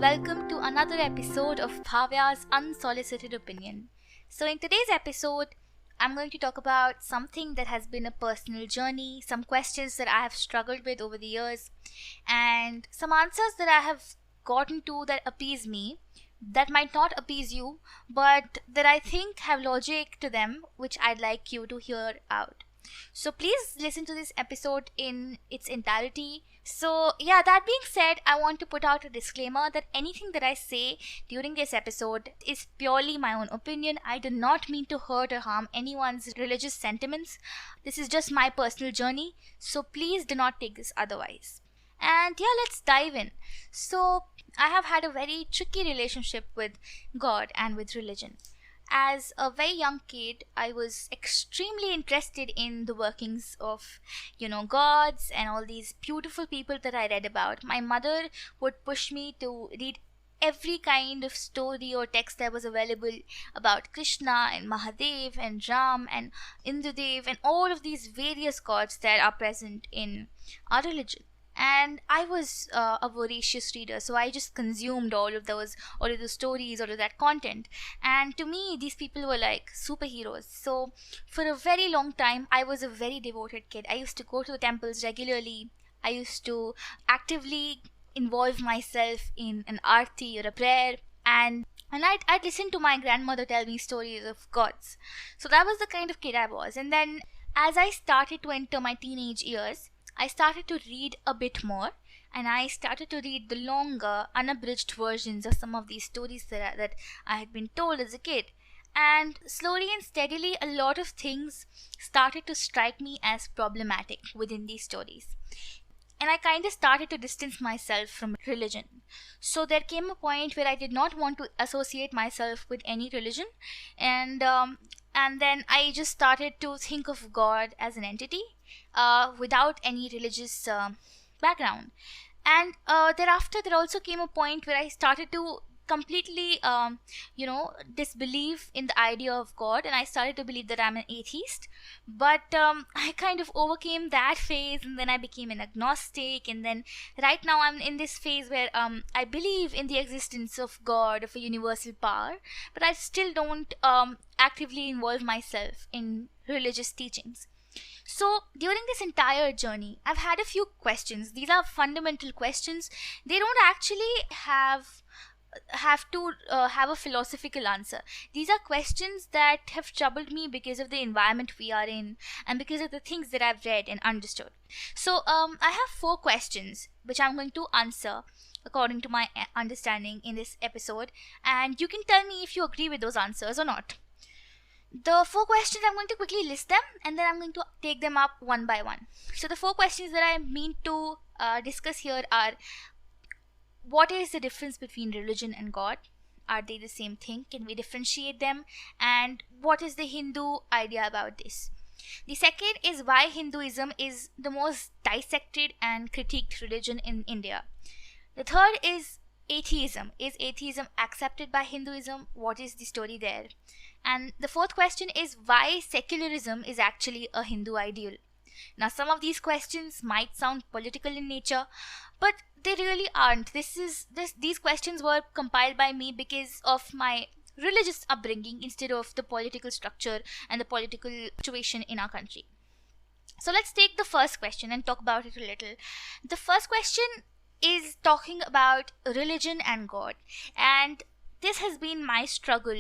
Welcome to another episode of Bhavya's Unsolicited Opinion. So, in today's episode, I'm going to talk about something that has been a personal journey, some questions that I have struggled with over the years, and some answers that I have gotten to that appease me, that might not appease you, but that I think have logic to them, which I'd like you to hear out. So please listen to this episode in its entirety. So yeah, that being said, I want to put out a disclaimer that anything that I say during this episode is purely my own opinion. I do not mean to hurt or harm anyone's religious sentiments. This is just my personal journey, so please do not take this otherwise. And yeah, let's dive in. So I have had a very tricky relationship with God and with religion. As a very young kid, I was extremely interested in the workings of, gods and all these beautiful people that I read about. My mother would push me to read every kind of story or text that was available about Krishna and Mahadev and Ram and Indudev and all of these various gods that are present in our religion. And I was a voracious reader, so I just consumed all of those stories, all of that content. And to me, these people were like superheroes. So for a very long time, I was a very devoted kid. I used to go to the temples regularly. I used to actively involve myself in an aarti or a prayer, and I'd listen to my grandmother tell me stories of gods. So that was the kind of kid I was. And then as I started to enter my teenage years, I started to read a bit more, and I started to read the longer, unabridged versions of some of these stories that I had been told as a kid. And slowly and steadily, a lot of things started to strike me as problematic within these stories. And I kind of started to distance myself from religion. So there came a point where I did not want to associate myself with any religion, and then I just started to think of God as an entity without any religious background. And thereafter, there also came a point where I started to completely, disbelieve in the idea of God, and I started to believe that I'm an atheist. But I kind of overcame that phase, and then I became an agnostic, and then right now I'm in this phase where I believe in the existence of God, of a universal power, but I still don't actively involve myself in religious teachings. So during this entire journey, I've had a few questions. These are fundamental questions. They don't actually have to have a philosophical answer. These are questions that have troubled me because of the environment we are in and because of the things that I've read and understood. So I have 4 questions which I'm going to answer according to my understanding in this episode, and you can tell me if you agree with those answers or not. The 4 questions, I'm going to quickly list them, and then I'm going to take them up one by one. So the 4 questions that I mean to discuss here are: what is the difference between religion and God? Are they the same thing? Can we differentiate them? And what is the Hindu idea about this? The second is why Hinduism is the most dissected and critiqued religion in India. The third is atheism. Is atheism accepted by Hinduism? What is the story there? And the fourth question is why secularism is actually a Hindu ideal. Now, some of these questions might sound political in nature, but they really aren't. These questions were compiled by me because of my religious upbringing instead of the political structure and the political situation in our country. So let's take the first question and talk about it a little. The first question is talking about religion and God, and this has been my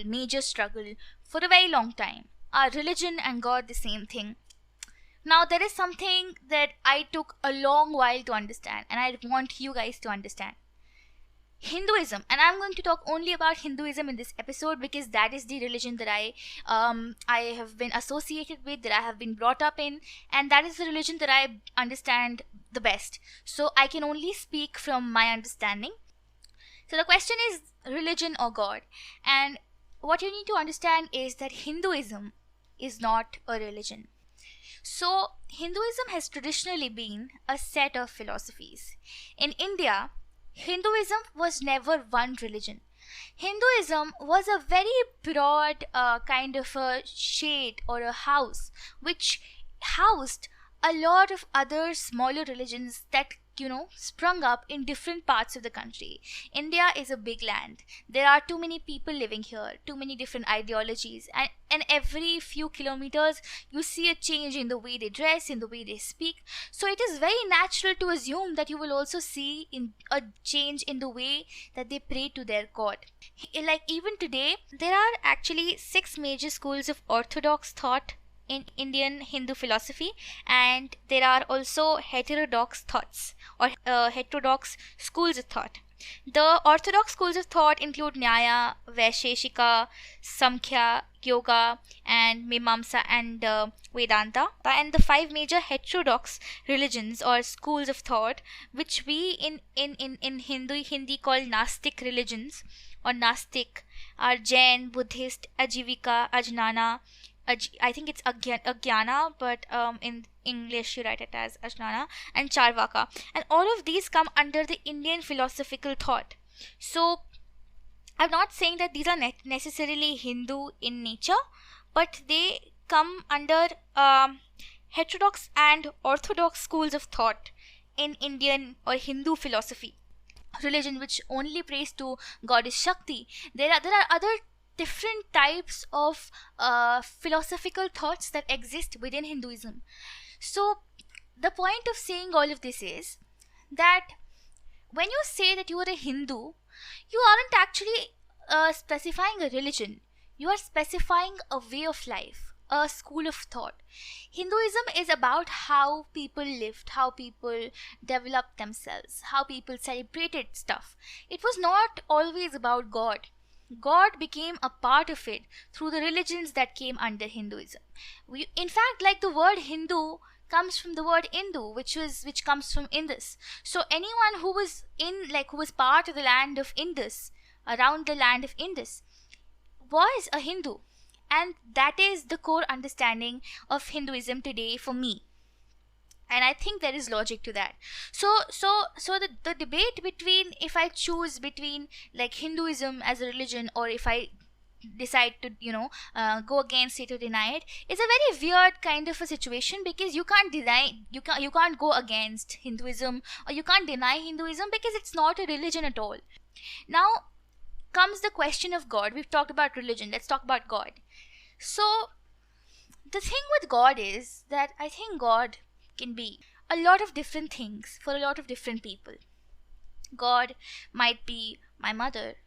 major struggle for a very long time. Are religion and God the same thing? Now, there is something that I took a long while to understand, and I want you guys to understand. Hinduism, and I'm going to talk only about Hinduism in this episode because that is the religion that I have been associated with, that I have been brought up in, and that is the religion that I understand the best. So I can only speak from my understanding. So the question is religion or God, and what you need to understand is that Hinduism is not a religion. So Hinduism has traditionally been a set of philosophies. In India, Hinduism was never one religion. Hinduism was a very broad kind of a shade or a house which housed a lot of other smaller religions that sprung up in different parts of the country. India is a big land. There are too many people living here, too many different ideologies, and every few kilometers you see a change in the way they dress, in the way they speak. So it is very natural to assume that you will also see in a change in the way that they pray to their god. Like even today, there are actually 6 major schools of orthodox thought in Indian Hindu philosophy, and there are also heterodox thoughts or heterodox schools of thought. The orthodox schools of thought include Nyaya, Vaisheshika, Samkhya, Yoga, and Mimamsa and Vedanta. And the 5 major heterodox religions or schools of thought, which we in Hindi call Nastic religions or Nastic, are Jain, Buddhist, Ajivika, Ajnana. I think it's Agyana, but in English you write it as Ajnana, and Charvaka. And all of these come under the Indian philosophical thought. So I'm not saying that these are necessarily Hindu in nature, but they come under heterodox and orthodox schools of thought in Indian or Hindu philosophy. Religion which only prays to goddess Shakti. There are other different types of philosophical thoughts that exist within Hinduism. So the point of saying all of this is that when you say that you are a Hindu, you aren't actually specifying a religion. You are specifying a way of life, a school of thought. Hinduism is about how people lived, how people developed themselves, how people celebrated stuff. It was not always about God. God became a part of it through the religions that came under Hinduism. In fact, like the word Hindu comes from the word Indu, which comes from Indus. So anyone who was who was part of the land of Indus, around the land of Indus, was a Hindu. And that is the core understanding of Hinduism today for me. And I think there is logic to that. So the debate between, if I choose between like Hinduism as a religion, or if I decide to go against it or deny it, is a very weird kind of a situation, because you can't go against Hinduism, or you can't deny Hinduism, because it's not a religion at all. Now comes the question of God. We've talked about religion, let's talk about God. So the thing with God is that I think God can be a lot of different things for a lot of different people. God might be my mother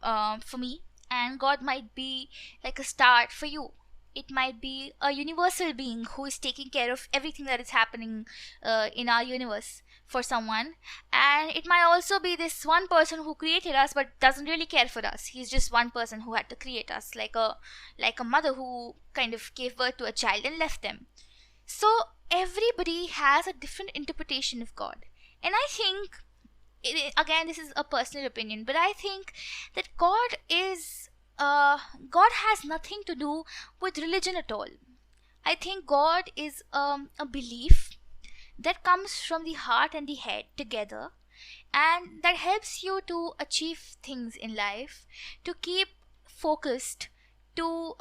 for me, and God might be like a star for you. It might be a universal being who is taking care of everything that is happening in our universe for someone. And it might also be this one person who created us but doesn't really care for us. He's just one person who had to create us, like a mother who kind of gave birth to a child and left them. So everybody has a different interpretation of God. And I think, again, this is a personal opinion, but I think that God has nothing to do with religion at all. I think God is a belief that comes from the heart and the head together, and that helps you to achieve things in life, to keep focused, to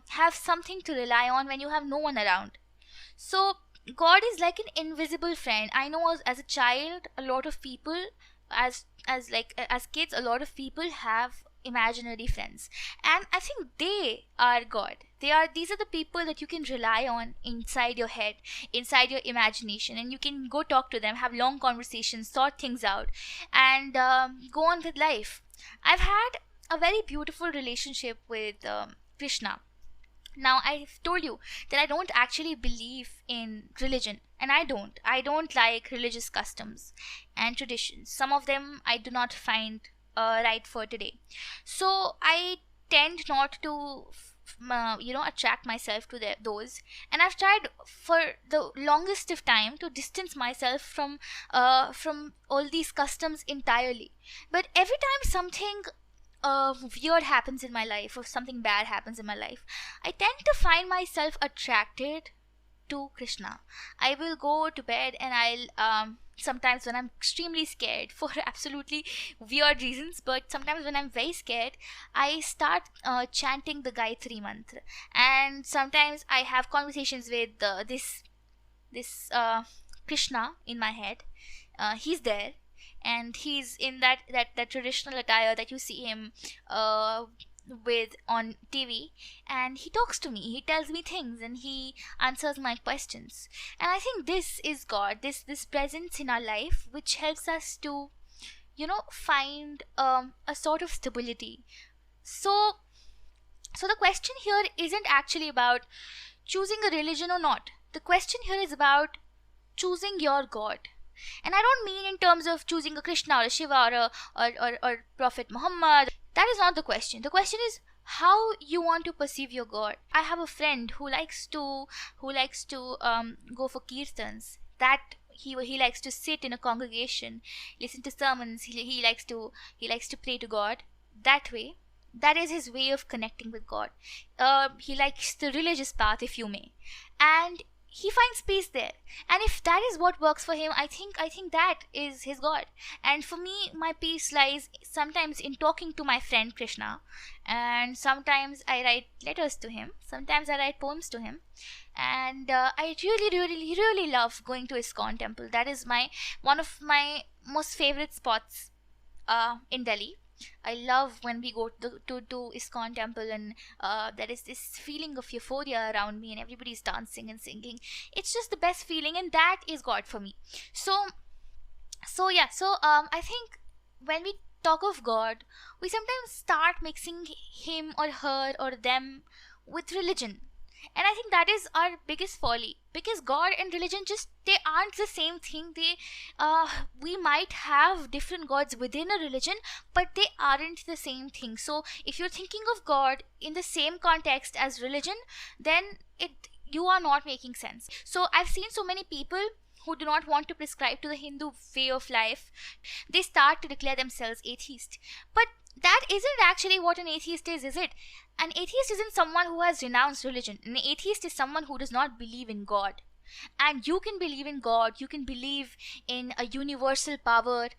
have something to rely on when you have no one around. So God is like an invisible friend. I know as a child, a lot of people, as kids, a lot of people have imaginary friends, and I think they are God. These are the people that you can rely on inside your head, inside your imagination, and you can go talk to them, have long conversations, sort things out, and go on with life. I've had a very beautiful relationship with Krishna. Now, I've told you that I don't actually believe in religion, and I don't like religious customs and traditions. Some of them I do not find right for today. So I tend not to attract myself to those, and I've tried for the longest of time to distance myself from all these customs entirely. But every time something weird happens in my life, or something bad happens in my life, I tend to find myself attracted to Krishna. I will go to bed and I'll sometimes when I'm extremely scared for absolutely weird reasons, but sometimes when I'm very scared, I start chanting the Gayatri mantra, and sometimes I have conversations with this Krishna in my head, he's there, and he's in that traditional attire that you see him with on TV, and he talks to me, he tells me things, and he answers my questions. And I think this is God, this presence in our life which helps us to find a sort of stability. So so the question here isn't actually about choosing a religion or not. The question here is about choosing your God. And I don't mean in terms of choosing a Krishna or a Shiva or Prophet Muhammad. That is not the question. The question is how you want to perceive your God. I have a friend who likes to go for kirtans. That he likes to sit in a congregation, listen to sermons. He likes to pray to God that way. That is his way of connecting with God. He likes the religious path, if you may, and he finds peace there. And if that is what works for him, I think that is his God. And for me, my peace lies sometimes in talking to my friend Krishna, and sometimes I write letters to him, sometimes I write poems to him. And I really love going to ISKCON temple. That is one of my most favorite spots in Delhi. I love when we go to ISKCON temple, and there is this feeling of euphoria around me, and everybody's dancing and singing. It's just the best feeling, and that is God for me. I think when we talk of God, we sometimes start mixing him or her or them with religion. And I think that is our biggest folly, because God and religion, just they aren't the same thing. We might have different gods within a religion, but they aren't the same thing. So if you're thinking of God in the same context as religion, then you are not making sense. So I've seen so many people who do not want to prescribe to the Hindu way of life. They start to declare themselves atheist, but that isn't actually what an atheist is it? An atheist isn't someone who has renounced religion. An atheist is someone who does not believe in God. And you can believe in God, you can believe in a universal power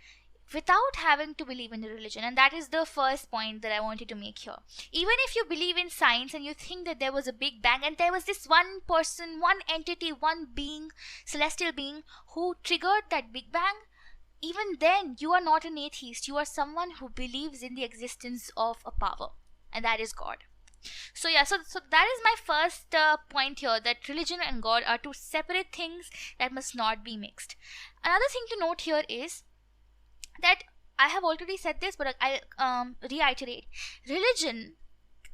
without having to believe in a religion. And that is the first point that I wanted to make here. Even if you believe in science and you think that there was a big bang and there was this one person, one entity, one being, celestial being, who triggered that big bang, even then you are not an atheist. You are someone who believes in the existence of a power, and that is God. So that is my first point here, that religion and God are two separate things that must not be mixed. Another thing to note here is that I have already said this, but I'll reiterate. Religion,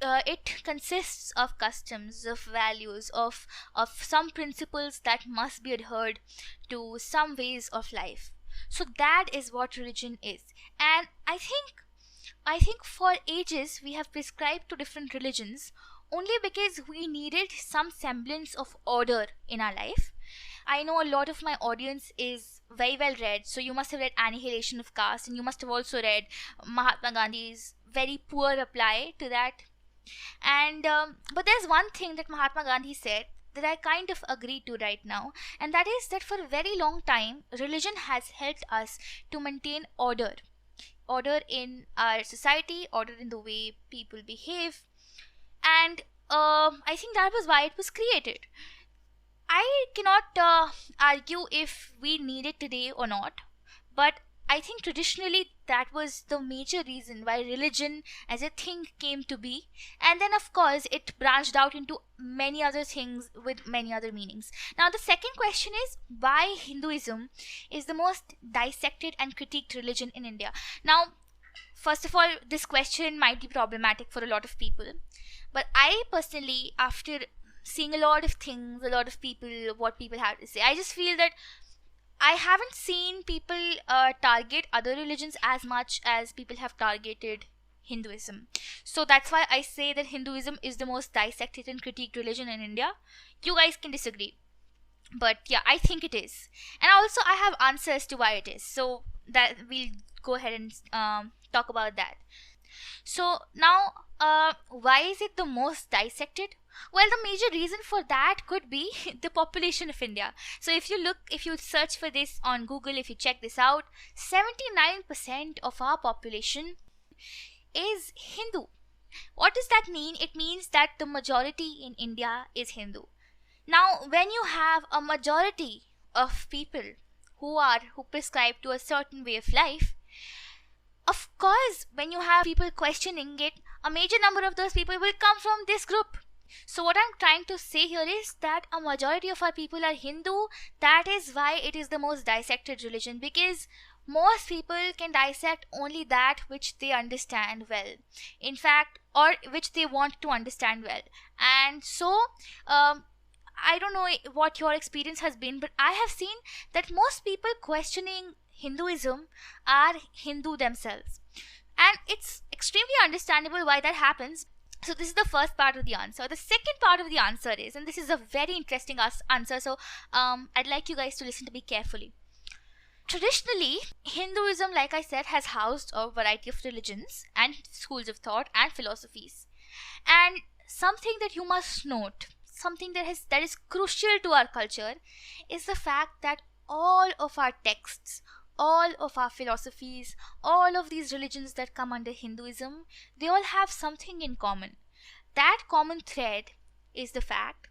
it consists of customs, of values, of some principles that must be adhered to, some ways of life. So that is what religion is. And I think for ages we have prescribed to different religions only because we needed some semblance of order in our life. I know a lot of my audience is very well read, so you must have read Annihilation of Caste, and you must have also read Mahatma Gandhi's very poor reply to that. And but there's one thing that Mahatma Gandhi said that I kind of agree to right now, and that is that for a very long time religion has helped us to maintain order in our society, order in the way people behave. And I think that was why it was created. I cannot argue if we need it today or not, but I think traditionally that was the major reason why religion as a thing came to be. And then of course it branched out into many other things with many other meanings. Now the second question is why Hinduism is the most dissected and critiqued religion in India. Now, first of all, this question might be problematic for a lot of people, but I personally, after seeing a lot of things, a lot of people, what people have to say, I just feel that I haven't seen people target other religions as much as people have targeted Hinduism. So that's why I say that Hinduism is the most dissected and critiqued religion in India. You guys can disagree, but yeah, I think it is. And also I have answers to why it is, so that we'll go ahead and talk about that. So now, why is it the most dissected? Well, the major reason for that could be the population of India. So if you search for this on Google, if you check this out, 79% of our population is Hindu. What does that mean? It means that the majority in India is Hindu. Now, when you have a majority of people who prescribe to a certain way of life, of course, when you have people questioning it, a major number of those people will come from this group. So what I'm trying to say here is that a majority of our people are Hindu. That is why it is the most dissected religion, because most people can dissect only that which they understand well, in fact, or which they want to understand well. And so I don't know what your experience has been, but I have seen that most people questioning Hinduism are Hindu themselves, and it's extremely understandable why that happens. So this is the first part of the answer. The second part of the answer is, and this is a very interesting answer, so I'd like you guys to listen to me carefully. Traditionally, Hinduism, like I said, has housed a variety of religions and schools of thought and philosophies. And something that you must note, something that is crucial to our culture, is the fact that all of our texts, all of our philosophies, all of these religions that come under Hinduism, they all have something in common. That common thread is the fact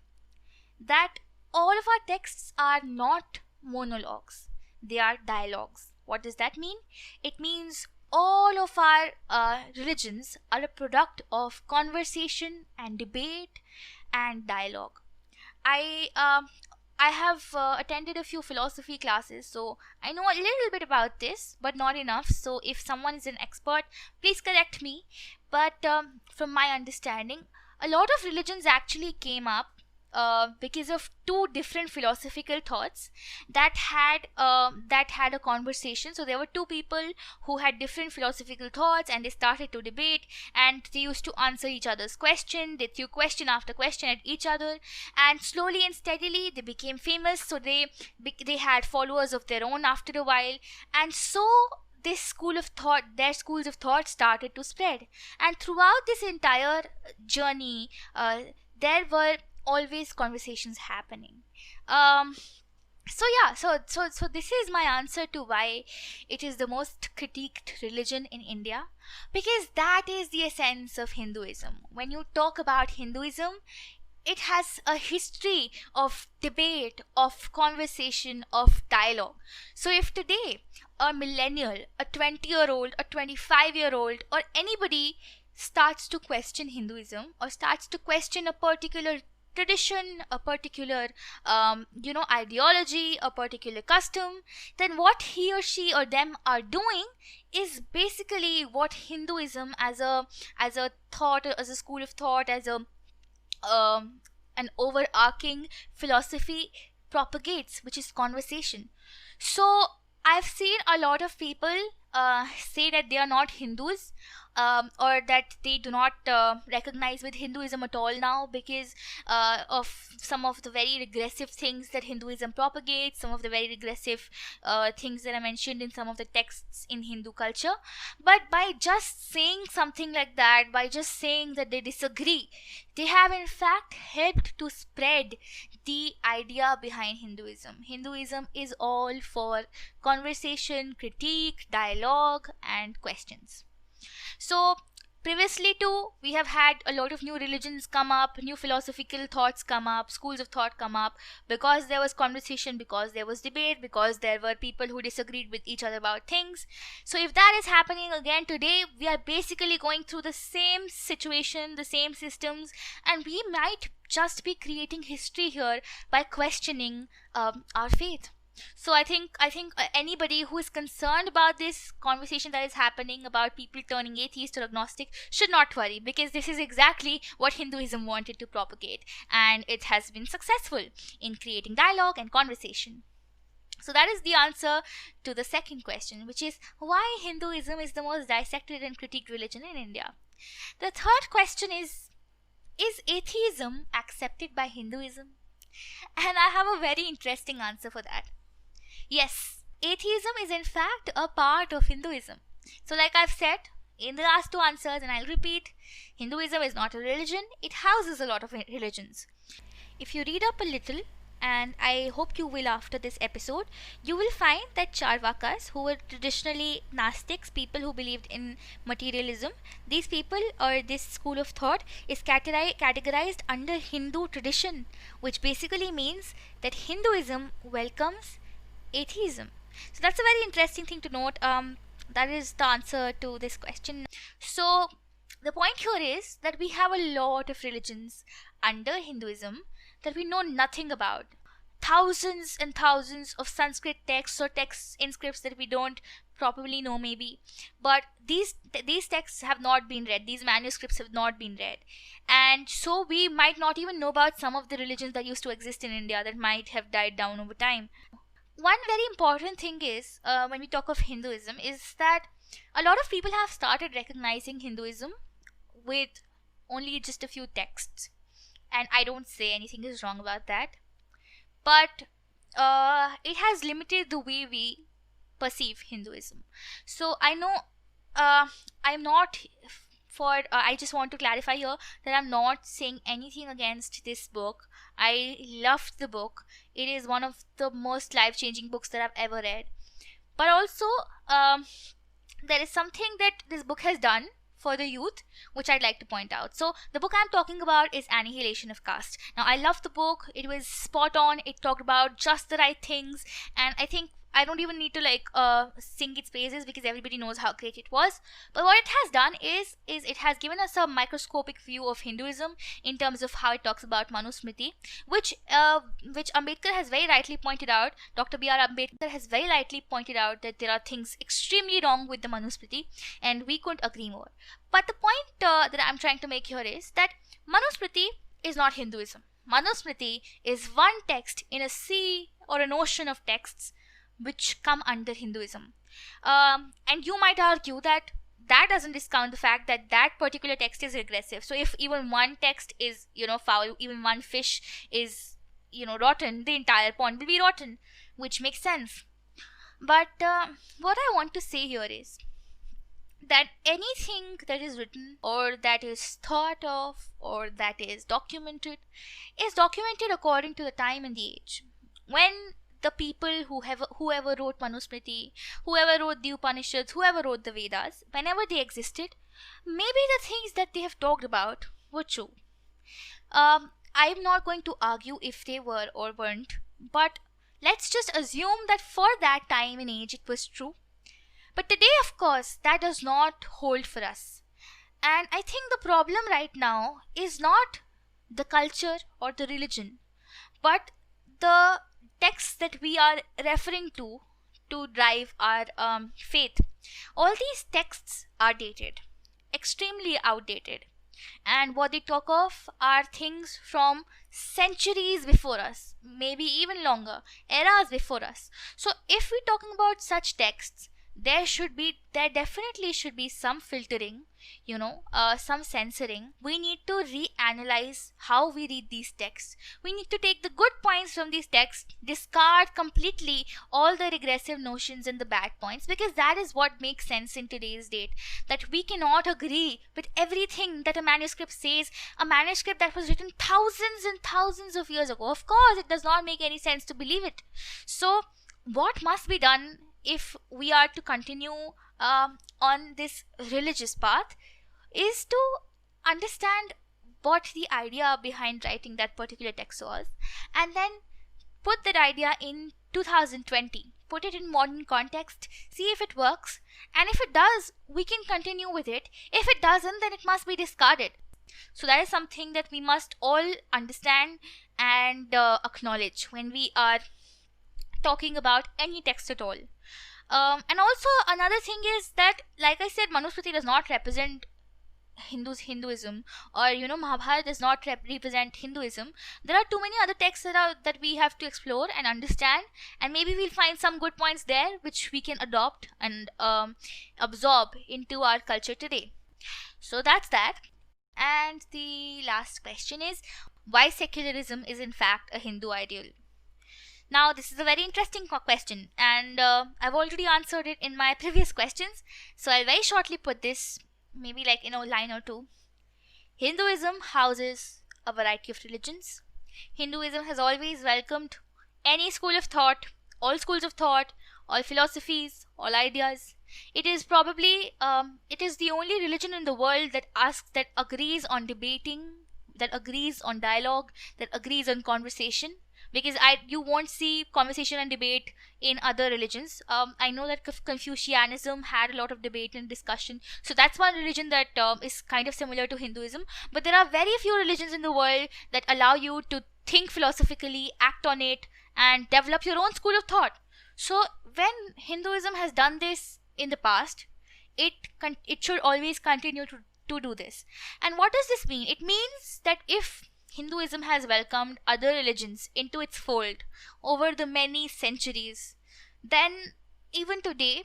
that all of our texts are not monologues, they are dialogues. What does that mean? It means all of our religions are a product of conversation and debate and dialogue. I have attended a few philosophy classes, so I know a little bit about this, but not enough. So if someone is an expert, please correct me. But from my understanding, a lot of religions actually came up because of two different philosophical thoughts that had a conversation. So there were two people who had different philosophical thoughts, and they started to debate, and they used to answer each other's question. They threw question after question at each other, and slowly and steadily they became famous. So they had followers of their own after a while, and so this school of thought, their schools of thought started to spread. And throughout this entire journey, there were always conversations happening. So this is my answer to why it is the most critiqued religion in India, because that is the essence of Hinduism. When you talk about Hinduism, it has a history of debate, of conversation, of dialogue. So if today a millennial, a 20-year-old, a 25-year-old, or anybody starts to question Hinduism, or starts to question a particular tradition, a particular ideology, a particular custom, then what he or she or them are doing is basically what Hinduism as a thought, as a school of thought, as an overarching philosophy propagates, which is conversation. So I've seen a lot of people say that they are not Hindus, or that they do not recognize with Hinduism at all now, because of some of the very regressive things that Hinduism propagates, some of the very regressive things that are mentioned in some of the texts in Hindu culture. But by just saying something like that, by just saying that they disagree, they have in fact helped to spread the idea behind Hinduism. Hinduism is all for conversation, critique, dialogue, and questions. So previously too, we have had a lot of new religions come up, new philosophical thoughts come up, schools of thought come up, because there was conversation, because there was debate, because there were people who disagreed with each other about things. So if that is happening again today, we are basically going through the same situation, the same systems, and we might just be creating history here by questioning our faith. So I think anybody who is concerned about this conversation that is happening about people turning atheist or agnostic should not worry, because this is exactly what Hinduism wanted to propagate, and it has been successful in creating dialogue and conversation. So that is the answer to the second question, which is why Hinduism is the most dissected and critiqued religion in India. The third question is atheism accepted by Hinduism? And I have a very interesting answer for that. Yes, atheism is in fact a part of Hinduism. So like I've said in the last two answers, and I'll repeat, Hinduism is not a religion, it houses a lot of religions. If you read up a little, and I hope you will after this episode, you will find that Charvakas, who were traditionally Gnostics, people who believed in materialism, these people, or this school of thought, is categorized under Hindu tradition, which basically means that Hinduism welcomes atheism. So that's a very interesting thing to note. That is the answer to this question. So the point here is that we have a lot of religions under Hinduism that we know nothing about. Thousands and thousands of Sanskrit texts or texts in scripts that we don't probably know, maybe, but these texts have not been read, these manuscripts have not been read, and so we might not even know about some of the religions that used to exist in India that might have died down over time. One very important thing is, when we talk of Hinduism, is that a lot of people have started recognizing Hinduism with only just a few texts, and I don't say anything is wrong about that, but it has limited the way we perceive Hinduism. So I know, I'm not for I just want to clarify here that I'm not saying anything against this book. I loved the book. It is one of the most life-changing books that I've ever read. But also, there is something that this book has done for the youth, which I'd like to point out. So the book I'm talking about is Annihilation of Caste. Now, I love the book. It was spot on. It talked about just the right things, and I think I don't even need to sing its praises because everybody knows how great it was. But what it has done is it has given us a microscopic view of Hinduism in terms of how it talks about Manusmriti, which Ambedkar has very rightly pointed out. Dr. B.R. Ambedkar has very rightly pointed out that there are things extremely wrong with the Manusmriti, and we couldn't agree more. But the point that I'm trying to make here is that Manusmriti is not Hinduism. Manusmriti is one text in a sea or an ocean of texts which come under Hinduism. And you might argue that that doesn't discount the fact that that particular text is regressive. So if even one text is, foul, even one fish is, rotten, the entire pond will be rotten, which makes sense. But what I want to say here is that anything that is written or that is thought of or that is documented according to the time and the age. When the people whoever wrote Manusmriti, whoever wrote the Upanishads, whoever wrote the Vedas, whenever they existed, maybe the things that they have talked about were true. I'm not going to argue if they were or weren't, but let's just assume that for that time and age it was true. But today, of course, that does not hold for us. And I think the problem right now is not the culture or the religion, but the texts that we are referring to drive our faith. All these texts are dated, extremely outdated, and what they talk of are things from centuries before us, maybe even longer, eras before us. So if we're talking about such texts, there definitely should be some filtering, some censoring. We need to reanalyze how we read these texts. We need to take the good points from these texts, discard completely all the regressive notions and the bad points, because that is what makes sense in today's date. That we cannot agree with everything that a manuscript says, a manuscript that was written thousands and thousands of years ago. Of course, it does not make any sense to believe it. So what must be done if we are to continue on this religious path is to understand what the idea behind writing that particular text was, and then put that idea in 2020, put it in modern context, see if it works, and if it does, we can continue with it. If it doesn't, then it must be discarded. So that is something that we must all understand and acknowledge when we are talking about any text at all. And also another thing is that, like I said, Manusmriti does not represent Hinduism, or Mahabharata does not represent Hinduism. There are too many other texts that we have to explore and understand, and maybe we'll find some good points there which we can adopt and absorb into our culture today. So that's that. And the last question is, why secularism is in fact a Hindu ideal? Now, this is a very interesting question, and I've already answered it in my previous questions, so I'll very shortly put this, maybe like in a line or two. Hinduism houses a variety of religions. Hinduism has always welcomed any school of thought, all schools of thought, all philosophies, all ideas. It is probably, it is the only religion in the world that agrees on debating, that agrees on dialogue, that agrees on conversation. because you won't see conversation and debate in other religions. I know that Confucianism had a lot of debate and discussion, so that's one religion that is kind of similar to Hinduism. But there are very few religions in the world that allow you to think philosophically, act on it, and develop your own school of thought. So when Hinduism has done this in the past, it should always continue to do this. And what does this mean? It means that if Hinduism has welcomed other religions into its fold over the many centuries, then even today,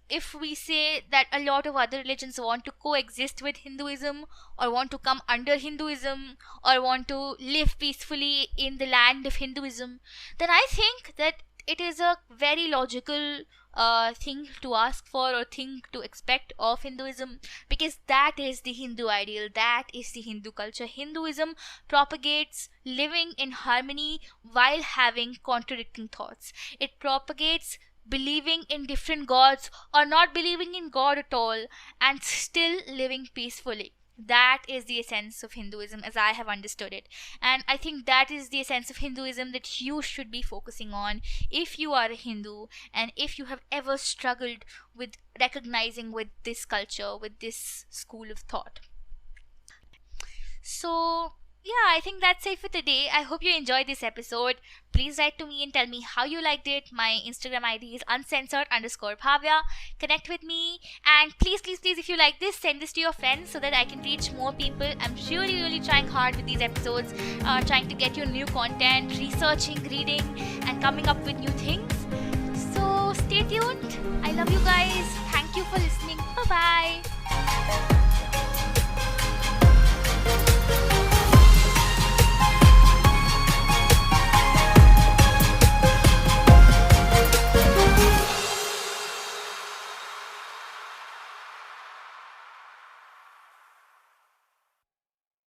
if we say that a lot of other religions want to coexist with Hinduism, or want to come under Hinduism, or want to live peacefully in the land of Hinduism, then I think that it is a very logical thing to ask for or thing to expect of Hinduism, because that is the Hindu ideal, that is the Hindu culture. Hinduism propagates living in harmony while having contradicting thoughts. It propagates believing in different gods or not believing in God at all and still living peacefully. That is the essence of Hinduism as I have understood it. And I think that is the essence of Hinduism that you should be focusing on if you are a Hindu, and if you have ever struggled with recognizing with this culture, with this school of thought. So yeah, I think that's it for today. I hope you enjoyed this episode. Please write to me and tell me how you liked it. My Instagram ID is uncensored_Bhavya. Connect with me, and please, if you like this, send this to your friends so that I can reach more people. I'm really trying hard with these episodes, trying to get you new content, researching, reading, and coming up with new things. So stay tuned. I love you guys. Thank you for listening. Bye bye.